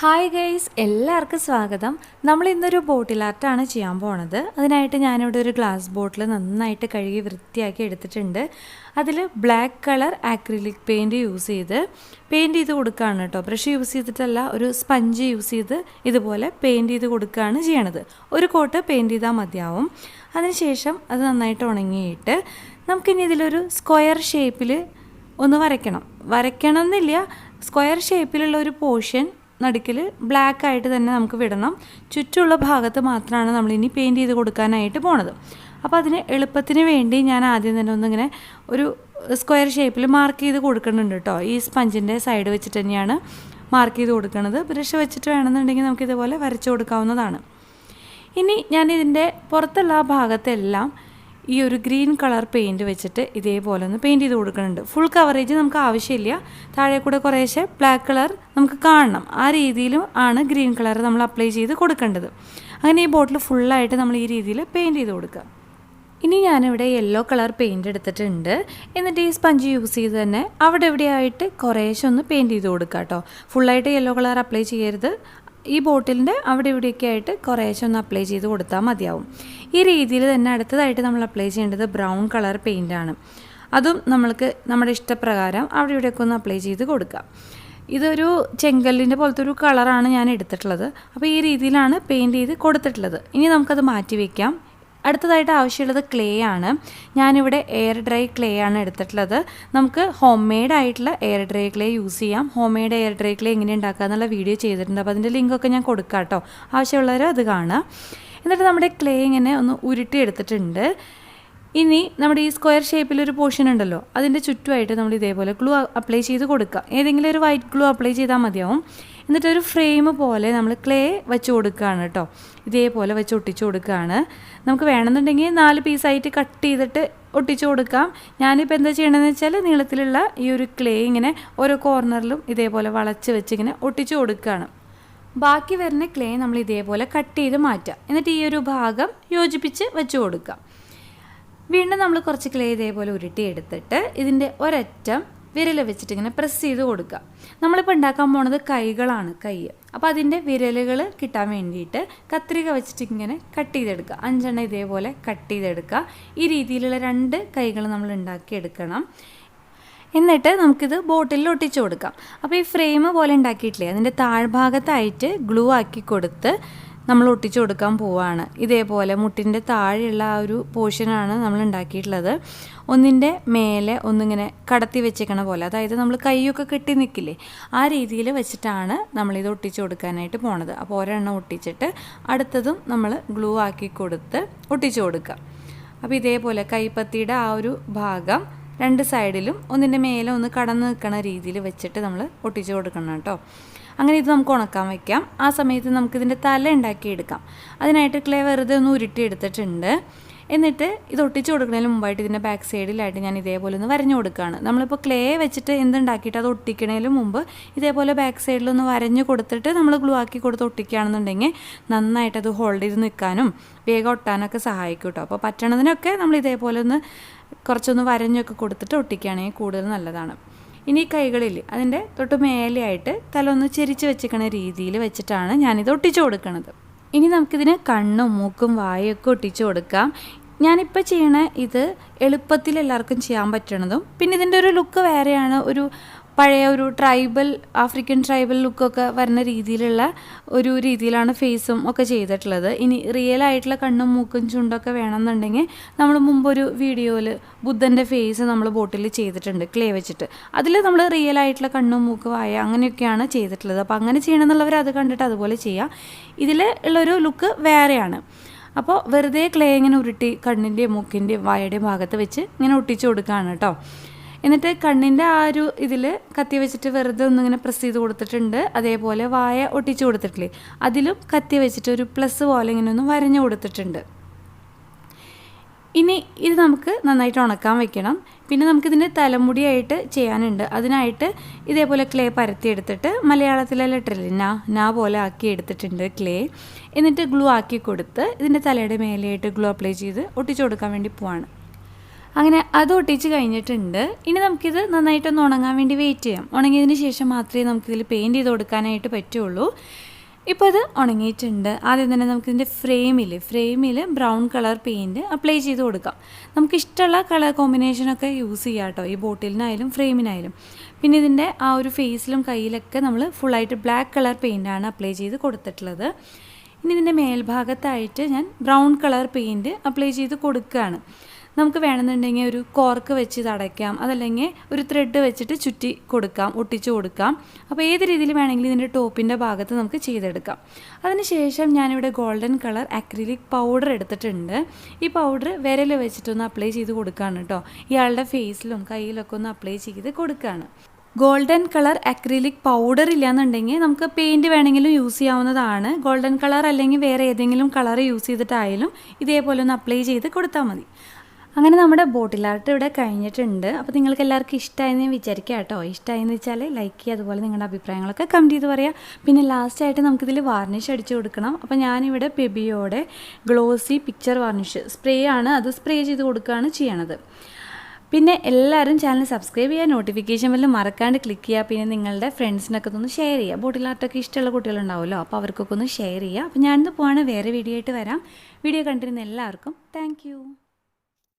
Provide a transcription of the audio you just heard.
Hi guys, എല്ലാവർക്കും സ്വാഗതം. നമ്മൾ ഇന്നൊരു ബോട്ടിൽ ആർട്ടാണ് ചെയ്യാൻ പോണത്. അതിനായിട്ട് ഞാനിവിടെ ഒരു ഗ്ലാസ് ബോട്ടിൽ നന്നായിട്ട് കഴുകി വൃത്തിയാക്കി എടുത്തിട്ടുണ്ട്. അതിൽ black colour acrylic paint use ചെയ്ത് കൊടുക്കുകയാണ് കേട്ടോ. ബ്രഷ് യൂസ് ചെയ്തിട്ടല്ല, ഒരു സ്പഞ്ച് യൂസ് ചെയ്ത് ഇതുപോലെ പെയിൻറ് ചെയ്ത് കൊടുക്കുകയാണ് ചെയ്യണത്. ഒരു കോട്ട് പെയിൻറ് ചെയ്താൽ മതിയാവും. അതിനുശേഷം അത് നന്നായിട്ട് ഉണങ്ങിയിട്ട് നമുക്കിനി ഇതിലൊരു സ്ക്വയർ ഷേപ്പിൽ ഒന്ന് വരയ്ക്കണം എന്നില്ല. സ്ക്വയർ ഷേപ്പിലുള്ള ഒരു പോർഷൻ നടുക്കിൽ ബ്ലാക്ക് ആയിട്ട് തന്നെ നമുക്ക് വിടണം. ചുറ്റുമുള്ള ഭാഗത്ത് മാത്രമാണ് നമ്മളിനി പെയിൻറ് ചെയ്ത് കൊടുക്കാനായിട്ട് പോണത്. അപ്പോൾ അതിന് എളുപ്പത്തിന് വേണ്ടി ഞാൻ ആദ്യം തന്നെ ഒന്നിങ്ങനെ ഒരു സ്ക്വയർ ഷേപ്പിൽ മാർക്ക് ചെയ്ത് കൊടുക്കുന്നുണ്ട് കേട്ടോ. ഈ സ്പഞ്ചിൻ്റെ സൈഡ് വെച്ചിട്ട് തന്നെയാണ് മാർക്ക് ചെയ്ത് കൊടുക്കുന്നത്. ബ്രഷ് വെച്ചിട്ട് വേണമെന്നുണ്ടെങ്കിൽ നമുക്കിതുപോലെ വരച്ചു കൊടുക്കാവുന്നതാണ്. ഇനി ഞാൻ ഇതിൻ്റെ പുറത്തുള്ള ആ ഭാഗത്തെല്ലാം ഈ ഒരു ഗ്രീൻ കളർ പെയിൻറ്റ് വെച്ചിട്ട് ഇതേപോലെ ഒന്ന് പെയിൻറ്റ് ചെയ്ത് കൊടുക്കുന്നുണ്ട്. ഫുൾ കവറേജ് നമുക്ക് ആവശ്യമില്ല. താഴെ കൂടെ കുറേശ്ശെ ബ്ലാക്ക് കളർ നമുക്ക് കാണണം. ആ രീതിയിലും ആണ് ഗ്രീൻ കളർ നമ്മൾ അപ്ലൈ ചെയ്ത് കൊടുക്കേണ്ടത്. അങ്ങനെ ഈ ബോട്ടിൽ ഫുള്ളായിട്ട് നമ്മൾ ഈ രീതിയിൽ പെയിൻറ്റ് ചെയ്ത് കൊടുക്കുക. ഇനി ഞാനിവിടെ യെല്ലോ കളർ പെയിൻറ്റ് എടുത്തിട്ടുണ്ട്. എന്നിട്ട് ഈ സ്പഞ്ച് യൂസ് ചെയ്ത് തന്നെ അവിടെ എവിടെയായിട്ട് കുറേശ്ശെ ഒന്ന് പെയിൻറ്റ് ചെയ്ത് കൊടുക്കുക കേട്ടോ. ഫുള്ളായിട്ട് യെല്ലോ കളർ അപ്ലൈ ചെയ്യരുത്. ഈ ബോട്ടിലിൻ്റെ അവിടെ ഇവിടെയൊക്കെ ആയിട്ട് കുറേശ്ശെ ഒന്ന് അപ്ലൈ ചെയ്ത് കൊടുത്താൽ മതിയാവും. ഈ രീതിയിൽ തന്നെ അടുത്തതായിട്ട് നമ്മൾ അപ്ലൈ ചെയ്യേണ്ടത് ബ്രൗൺ കളർ പെയിൻറ്റാണ്. അതും നമ്മൾക്ക് നമ്മുടെ ഇഷ്ടപ്രകാരം അവിടെ ഇവിടെയൊക്കെ ഒന്ന് അപ്ലൈ ചെയ്ത് കൊടുക്കാം. ഇതൊരു ചെങ്കല്ലിൻ്റെ പോലത്തെ ഒരു കളറാണ് ഞാൻ എടുത്തിട്ടുള്ളത്. അപ്പോൾ ഈ രീതിയിലാണ് പെയിൻറ്റ് ചെയ്ത് കൊടുത്തിട്ടുള്ളത്. ഇനി നമുക്കത് മാറ്റി വയ്ക്കാം. അടുത്തതായിട്ട് ആവശ്യമുള്ളത് ക്ലേ ആണ്. ഞാനിവിടെ എയർ ഡ്രൈ ക്ലേ ആണ് എടുത്തിട്ടുള്ളത്. നമുക്ക് ഹോം മെയ്ഡ് ആയിട്ടുള്ള എയർ ഡ്രൈ ക്ലേ യൂസ് ചെയ്യാം. Home made air dry clay എങ്ങനെ ഉണ്ടാക്കുക എന്നുള്ള വീഡിയോ ചെയ്തിട്ടുണ്ട്. അപ്പോൾ അതിൻ്റെ ലിങ്കൊക്കെ ഞാൻ കൊടുക്കാം കേട്ടോ. ആവശ്യമുള്ളവർ അത് കാണുക. എന്നിട്ട് നമ്മുടെ ക്ലേ ഇങ്ങനെ ഒന്ന് ഉരുട്ടി എടുത്തിട്ടുണ്ട്. ഇനി നമ്മുടെ ഈ സ്ക്വയർ ഷേപ്പിലൊരു പോർഷൻ ഉണ്ടല്ലോ, അതിൻ്റെ ചുറ്റുമായിട്ട് നമ്മൾ ഇതേപോലെ ഗ്ലൂ അപ്ലൈ ചെയ്ത് കൊടുക്കുക. ഏതെങ്കിലും ഒരു വൈറ്റ് ഗ്ലൂ അപ്ലൈ ചെയ്താൽ മതിയാവും. എന്നിട്ടൊരു ഫ്രെയിം പോലെ നമ്മൾ ക്ലേ വെച്ച് കൊടുക്കുകയാണ് കേട്ടോ. ഇതേപോലെ വെച്ച് ഒട്ടിച്ച് കൊടുക്കുകയാണ്. നമുക്ക് വേണമെന്നുണ്ടെങ്കിൽ 4 പീസായിട്ട് കട്ട് ചെയ്തിട്ട് ഒട്ടിച്ച് കൊടുക്കാം. ഞാനിപ്പോൾ എന്താ ചെയ്യണമെന്ന് വെച്ചാൽ നീളത്തിലുള്ള ഈ ഒരു ക്ലേ ഇങ്ങനെ ഓരോ കോർണറിലും ഇതേപോലെ വളച്ച് വെച്ച് ഇങ്ങനെ ഒട്ടിച്ച് കൊടുക്കുകയാണ്. ബാക്കി വരുന്ന ക്ലേ നമ്മൾ ഇതേപോലെ കട്ട് ചെയ്ത് മാറ്റാം. എന്നിട്ട് ഈ ഒരു ഭാഗം യോജിപ്പിച്ച് വെച്ച് കൊടുക്കാം. വീണ്ടും നമ്മൾ കുറച്ച് ക്ലേ ഇതേപോലെ ഉരുട്ടി എടുത്തിട്ട് ഇതിൻ്റെ ഒരറ്റം വിരൽ വെച്ചിട്ട് ഇങ്ങനെ പ്രസ് ചെയ്ത് കൊടുക്കുക. നമ്മളിപ്പോൾ ഉണ്ടാക്കാൻ പോണത് കൈകളാണ്, കൈ. അപ്പോൾ അതിൻ്റെ വിരലുകൾ കിട്ടാൻ വേണ്ടിയിട്ട് കത്രിക വെച്ചിട്ട് ഇങ്ങനെ കട്ട് ചെയ്തെടുക്കുക. 5 എണ്ണം ഇതേപോലെ കട്ട് ചെയ്തെടുക്കുക. ഈ രീതിയിലുള്ള 2 കൈകൾ നമ്മൾ ഉണ്ടാക്കിയെടുക്കണം. എന്നിട്ട് നമുക്കിത് ബോട്ടിലിൽ ഒട്ടിച്ചു കൊടുക്കാം. അപ്പോൾ ഈ ഫ്രെയിം പോലെ ഉണ്ടാക്കിയിട്ടില്ലേ, അതിൻ്റെ താഴ്ഭാഗത്തായിട്ട് ഗ്ലൂ ആക്കി കൊടുത്ത് നമ്മൾ ഒട്ടിച്ചു കൊടുക്കാൻ പോവുകയാണ്. ഇതേപോലെ മുട്ടിൻ്റെ താഴെയുള്ള ആ ഒരു പോർഷനാണ് നമ്മൾ ഉണ്ടാക്കിയിട്ടുള്ളത്. ഒന്നിൻ്റെ മേലെ ഒന്നിങ്ങനെ കടത്തി വെച്ചേക്കണ പോലെ, അതായത് നമ്മൾ കൈയൊക്കെ കെട്ടി നിൽക്കില്ലേ, ആ രീതിയിൽ വെച്ചിട്ടാണ് നമ്മളിത് ഒട്ടിച്ചു കൊടുക്കാനായിട്ട് പോണത്. അപ്പോൾ ഒരെണ്ണം ഒട്ടിച്ചിട്ട് അടുത്തതും നമ്മൾ ഗ്ലൂ ആക്കി കൊടുത്ത് ഒട്ടിച്ചു കൊടുക്കുക. അപ്പോൾ ഇതേപോലെ കൈപ്പത്തിയുടെ ആ ഒരു ഭാഗം 2 സൈഡിലും ഒന്നിൻ്റെ മേലെ ഒന്ന് കടന്ന് നിൽക്കണ രീതിയിൽ വെച്ചിട്ട് നമ്മൾ ഒട്ടിച്ചു കൊടുക്കണം കേട്ടോ. അങ്ങനെ ഇത് നമുക്ക് ഉണക്കാൻ വയ്ക്കാം. ആ സമയത്ത് നമുക്കിതിൻ്റെ തല ഉണ്ടാക്കിയെടുക്കാം. അതിനായിട്ട് ക്ലേ വെറുതെ ഒന്ന് ഉരുട്ടി എടുത്തിട്ടുണ്ട്. എന്നിട്ട് ഇത് ഒട്ടിച്ച് കൊടുക്കുന്നതിന് മുമ്പായിട്ട് ഇതിൻ്റെ ബാക്ക് സൈഡിലായിട്ട് ഞാൻ ഇതേപോലെ ഒന്ന് വരഞ്ഞു കൊടുക്കുകയാണ്. നമ്മളിപ്പോൾ ക്ലേ വെച്ചിട്ട് എന്തുണ്ടാക്കിയിട്ട് അത് ഒട്ടിക്കുന്നതിന് മുമ്പ് ഇതേപോലെ ബാക്ക് സൈഡിലൊന്ന് വരഞ്ഞു കൊടുത്തിട്ട് നമ്മൾ ഗ്ലൂ ആക്കി കൊടുത്ത് ഒട്ടിക്കുകയാണെന്നുണ്ടെങ്കിൽ നന്നായിട്ടത് ഹോൾഡ് ചെയ്ത് നിൽക്കാനും വേഗം ഒട്ടാനൊക്കെ സഹായിക്കും കേട്ടോ. അപ്പോൾ പറ്റണതിനൊക്കെ നമ്മൾ ഇതേപോലെ ഒന്ന് കുറച്ചൊന്ന് വരഞ്ഞൊക്കെ കൊടുത്തിട്ട് ഒട്ടിക്കുകയാണെങ്കിൽ കൂടുതൽ നല്ലതാണ്. ഇനി കൈകളിൽ അതിൻ്റെ തൊട്ട് മേലെയായിട്ട് തല ഒന്ന് ചെരിച്ച് വെച്ചിരിക്കുന്ന രീതിയിൽ വെച്ചിട്ടാണ് ഞാനിത് ഒട്ടിച്ചു കൊടുക്കുന്നത്. ഇനി നമുക്കിതിന് കണ്ണും മൂക്കും വായൊക്കെ ഒട്ടിച്ചു കൊടുക്കാം. ഞാനിപ്പോൾ ചെയ്യണ ഇത് എളുപ്പത്തിൽ എല്ലാവർക്കും ചെയ്യാൻ പറ്റണതും പിന്നെ ഇതിൻ്റെ ഒരു ലുക്ക് വേറെയാണ്. ഒരു പഴയ ഒരു ആഫ്രിക്കൻ ട്രൈബൽ ലുക്കൊക്കെ വരുന്ന രീതിയിലാണ് ഫേസും ഒക്കെ ചെയ്തിട്ടുള്ളത്. ഇനി റിയൽ ആയിട്ടുള്ള കണ്ണും മൂക്കും ചുണ്ടൊക്കെ വേണമെന്നുണ്ടെങ്കിൽ നമ്മൾ മുമ്പൊരു വീഡിയോയിൽ ബുദ്ധൻ്റെ ഫേസ് നമ്മൾ ബോട്ടിൽ ചെയ്തിട്ടുണ്ട് ക്ലേ വെച്ചിട്ട്. അതിൽ നമ്മൾ റിയൽ ആയിട്ടുള്ള കണ്ണും മൂക്ക് വായ അങ്ങനെയൊക്കെയാണ് ചെയ്തിട്ടുള്ളത്. അപ്പോൾ അങ്ങനെ ചെയ്യണമെന്നുള്ളവർ അത് കണ്ടിട്ട് അതുപോലെ ചെയ്യാം. ഇതിൽ ഉള്ളൊരു ലുക്ക് വേറെയാണ്. അപ്പോൾ വെറുതെ ക്ലേ ഇങ്ങനെ ഉരുട്ടി കണ്ണിൻ്റെയും മൂക്കിൻ്റെയും വായയുടെയും ഭാഗത്ത് വെച്ച് ഇങ്ങനെ ഒട്ടിച്ചു കൊടുക്കുകയാണ് കേട്ടോ. എന്നിട്ട് കണ്ണിൻ്റെ ആ ഒരു ഇതിൽ കത്തി വെച്ചിട്ട് വെറുതെ ഒന്നിങ്ങനെ പ്രസ് ചെയ്ത് കൊടുത്തിട്ടുണ്ട്. അതേപോലെ വായ ഒട്ടിച്ചു കൊടുത്തിട്ടില്ലേ, അതിലും കത്തി വെച്ചിട്ട് ഒരു പ്ലസ് പോലെ ഇങ്ങനെ ഒന്ന് വരഞ്ഞു കൊടുത്തിട്ടുണ്ട്. ഇനി ഇത് നമുക്ക് നന്നായിട്ട് ഉണക്കാൻ വെക്കണം. പിന്നെ നമുക്കിതിൻ്റെ തലമുടിയായിട്ട് ചെയ്യാനുണ്ട്. അതിനായിട്ട് ഇതേപോലെ ക്ലേ പരത്തിയെടുത്തിട്ട് മലയാളത്തിലെ ലെറ്ററിൽ നാ പോലെ ആക്കി എടുത്തിട്ടുണ്ട് ക്ലേ. എന്നിട്ട് ഗ്ലൂ ആക്കി കൊടുത്ത് ഇതിൻ്റെ തലയുടെ മേലെയായിട്ട് ഗ്ലൂ അപ്ലൈ ചെയ്ത് ഒട്ടിച്ചു കൊടുക്കാൻ വേണ്ടി പോവാണ്. അങ്ങനെ അത് ഒട്ടിച്ച് കഴിഞ്ഞിട്ടുണ്ട്. ഇനി നമുക്കിത് നന്നായിട്ടൊന്ന് ഉണങ്ങാൻ വേണ്ടി വെയിറ്റ് ചെയ്യാം. ഉണങ്ങിയതിന് ശേഷം മാത്രമേ നമുക്കിതിൽ പെയിൻറ്റ് ചെയ്ത് കൊടുക്കാനായിട്ട് പറ്റുള്ളൂ. ഇപ്പോൾ അത് ഉണങ്ങിയിട്ടുണ്ട്. ആദ്യം തന്നെ നമുക്കിതിൻ്റെ ഫ്രെയിമിൽ ബ്രൗൺ കളർ പെയിൻറ്റ് അപ്ലൈ ചെയ്ത് കൊടുക്കാം. നമുക്കിഷ്ടമുള്ള കളർ കോമ്പിനേഷനൊക്കെ യൂസ് ചെയ്യാം കേട്ടോ, ഈ ബോട്ടിലിനായാലും ഫ്രെയിമിനായാലും. പിന്നെ ഇതിൻ്റെ ആ ഒരു ഫേസിലും കയ്യിലൊക്കെ നമ്മൾ ഫുള്ളായിട്ട് ബ്ലാക്ക് കളർ പെയിൻറ്റാണ് അപ്ലൈ ചെയ്ത് കൊടുത്തിട്ടുള്ളത്. ഇനി ഇതിൻ്റെ മേൽഭാഗത്തായിട്ട് ഞാൻ ബ്രൗൺ കളർ പെയിൻറ്റ് അപ്ലൈ ചെയ്ത് കൊടുക്കുകയാണ്. നമുക്ക് വേണമെന്നുണ്ടെങ്കിൽ ഒരു കോർക്ക് വെച്ച് ഇത് അടയ്ക്കാം, അതല്ലെങ്കിൽ ഒരു ത്രെഡ് വെച്ചിട്ട് ചുറ്റി കൊടുക്കാം, ഒട്ടിച്ചു കൊടുക്കാം. അപ്പോൾ ഏത് രീതിയിൽ വേണമെങ്കിലും ഇതിൻ്റെ ടോപ്പിൻ്റെ ഭാഗത്ത് നമുക്ക് ചെയ്തെടുക്കാം. അതിനുശേഷം ഞാനിവിടെ ഗോൾഡൻ കളർ അക്രിലിക് പൗഡർ എടുത്തിട്ടുണ്ട്. ഈ പൗഡർ വിരൽ വെച്ചിട്ടൊന്ന് അപ്ലൈ ചെയ്ത് കൊടുക്കുകയാണ് കേട്ടോ. ഇയാളുടെ ഫേസിലും കയ്യിലൊക്കെ ഒന്ന് അപ്ലൈ ചെയ്ത് കൊടുക്കുകയാണ്. ഗോൾഡൻ കളർ അക്രിലിക് പൗഡർ ഇല്ലയെന്നുണ്ടെങ്കിൽ നമുക്ക് പെയിൻറ്റ് വേണമെങ്കിലും യൂസ് ചെയ്യാവുന്നതാണ്. ഗോൾഡൻ കളർ അല്ലെങ്കിൽ വേറെ ഏതെങ്കിലും കളർ യൂസ് ചെയ്തിട്ടായാലും ഇതേപോലെ ഒന്ന് അപ്ലൈ ചെയ്ത് കൊടുത്താൽ മതി. അങ്ങനെ നമ്മുടെ ബോട്ടിൽ ആർട്ട് ഇവിടെ കഴിഞ്ഞിട്ടുണ്ട്. അപ്പോൾ നിങ്ങൾക്ക് എല്ലാവർക്കും ഇഷ്ടമായെന്ന് ഞാൻ വിചാരിക്കാം കേട്ടോ. ഇഷ്ടമായെന്ന് വെച്ചാൽ ലൈക്ക് ചെയ്യുക, അതുപോലെ നിങ്ങളുടെ അഭിപ്രായങ്ങളൊക്കെ കമൻറ്റ് ചെയ്ത് പറയുക. പിന്നെ ലാസ്റ്റായിട്ട് നമുക്കിതിൽ വാർണിഷ് അടിച്ച് കൊടുക്കണം. അപ്പോൾ ഞാനിവിടെ പെബിയോടെ ഗ്ലോസി പിക്ചർ വാർണിഷ് സ്പ്രേ ആണ്, അത് സ്പ്രേ ചെയ്ത് കൊടുക്കുകയാണ് ചെയ്യണത്. പിന്നെ എല്ലാവരും ചാനൽ സബ്സ്ക്രൈബ് ചെയ്യുക, നോട്ടിഫിക്കേഷൻ ബെല്ല് മറക്കാണ്ട് ക്ലിക്ക് ചെയ്യുക. പിന്നെ നിങ്ങളുടെ ഫ്രണ്ട്സിനൊക്കെ ഒന്ന് ഷെയർ ചെയ്യുക. ബോട്ടിൽ ആർട്ടൊക്കെ ഇഷ്ടമുള്ള കുട്ടികളുണ്ടാവുമല്ലോ, അപ്പോൾ അവർക്കൊക്കെ ഒന്ന് ഷെയർ ചെയ്യുക. അപ്പോൾ ഞാനിന്ന് പോവാണ്, വേറെ വീഡിയോ ആയിട്ട് വരാം. വീഡിയോ കണ്ടിരുന്ന എല്ലാവർക്കും താങ്ക്